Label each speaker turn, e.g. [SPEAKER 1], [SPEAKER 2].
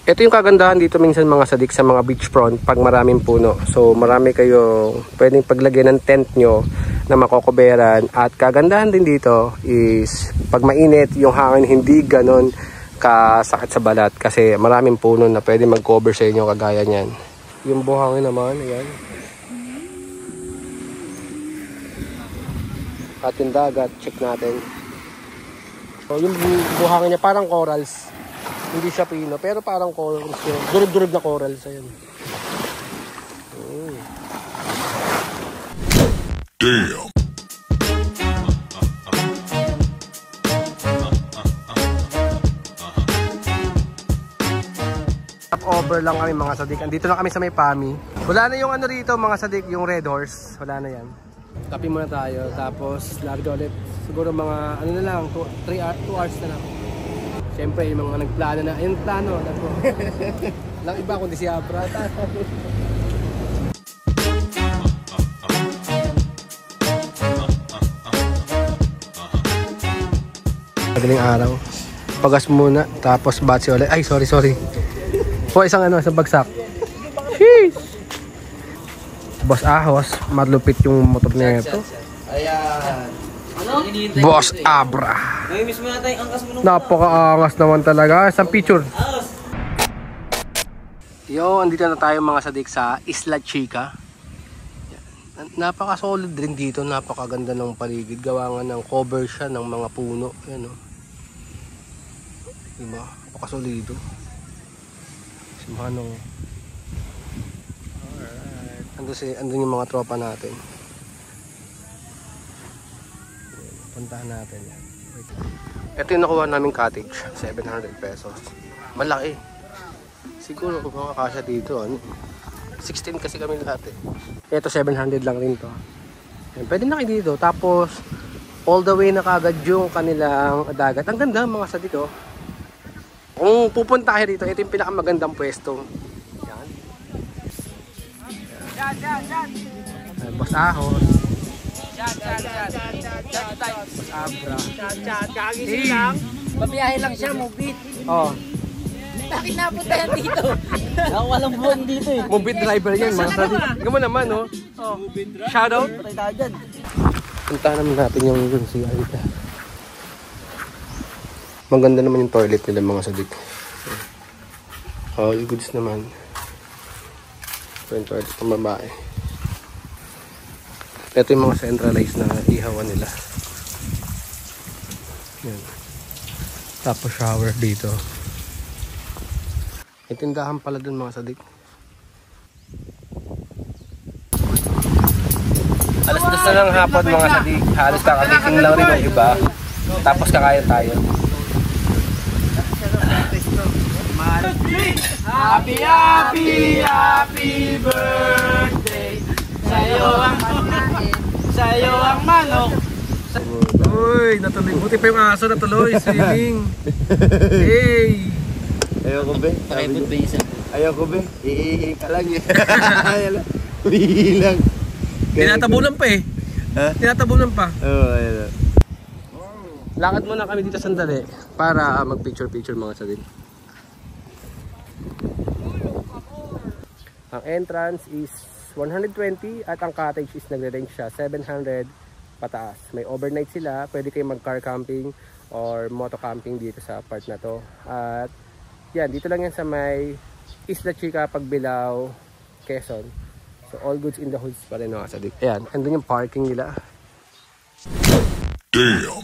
[SPEAKER 1] Ito yung kagandahan dito minsan mga sadik sa mga beachfront pag maraming puno. So marami kayong pwedeng paglagyan ng tent nyo na makokoberan. At kagandahan din dito is pag mainit yung hangin hindi ganon kasakit sa balat. Kasi maraming puno na pwede mag-cover sa inyo kagaya nyan. Yung buhangin naman, ayan. At yung dagat, check natin. So yung buhangin niya parang corals. Hindi siya pino, pero parang corals yun. Durug-durug na corals. Ayan.
[SPEAKER 2] Damn.
[SPEAKER 1] Over lang kami mga sadik. Andito lang kami sa may PAMI. Wala na yung ano rito mga sadik, yung Red Horse. Wala na yan. Kapi muna tayo, tapos larga ulit. Siguro mga ano na lang, 2 hours na lang. Siyempre, yung mga nagplano na, yung plano, lang iba kundi si Abra. Madaling araw. Pagas muna, tapos batsi ulit. Ay, sorry. O, isang bagsak. Sheesh! Boss Ahos, malupit yung motor na ito.
[SPEAKER 3] Ayan.
[SPEAKER 1] Boss Abra.
[SPEAKER 3] May-miss mo natin ang angkas mo nung
[SPEAKER 1] Napakaangas naman talaga. Isang picture. Yo, andito na tayo mga sadik sa Isla Chica. Napaka-solid rin dito. Napakaganda ng paligid. Gawa nga ng cover siya ng mga puno. Yan o. Diba? Napaka-solido. Simanong. Alright. Andun yung mga tropa natin. Puntahan natin yan. Ito yung nakuha naming cottage, 700 pesos. Malaki. Siguro kung makakasya dito, 16 kasi kami lahat eh. Ito 700 lang rin to. Yan, pwede na kayo dito. Tapos, all the way na kagad yung kanilang dagat. Ang ganda mga sadik oh. Kung pupunta kayo dito, ito yung pinakamagandang pwesto. Yan. Yan. Boss Ahos. Boss Abra.
[SPEAKER 4] Kagising lang. Babiyahe lang siya, mubit.
[SPEAKER 1] Oh.
[SPEAKER 4] Bakit napunta yan dito? Walang buwan dito eh.
[SPEAKER 1] Mubit driver yan, mga sadik. Tingnan mo naman, oh. Shoutout. Puntahan naman natin yung si Alita. Maganda naman yung toilet nila, mga sadik. All goods naman. Ito yung toilet ng babae. Ito yung mga centralized na ihawan nila. Yan. Tapos shower dito. May tindahan pala dun mga sadik. Alas 2 na ng hapon mga sadik. Halos kakagising lang rin yung iba. Tapos kakain tayo.
[SPEAKER 4] Happy birthday sa'yo ang manok.
[SPEAKER 1] Uy, natuloy. Buti pa yung aso natuloy. Swimming. Hey!
[SPEAKER 3] Ayoko be.
[SPEAKER 4] Pakipot ba isa?
[SPEAKER 3] Ayoko be. Iihi ka lang bilang.
[SPEAKER 1] Tinatabunan pa eh.
[SPEAKER 3] Ha?
[SPEAKER 1] Tinatabunan pa.
[SPEAKER 3] Oo, ayun.
[SPEAKER 1] Lakad muna kami dito sandali para mag-picture-picture mga sadik. Ang entrance is 120 at ang cottage is nagre-range siya 700 pataas. May overnight sila, pwede kayong mag-car camping or moto camping dito sa part na to. At yan, dito lang yan sa may Isla Chica, Pagbilao, Quezon. So all goods in the hoods pa rin mga sadik. Ayan, andun yung parking nila.
[SPEAKER 2] Damn.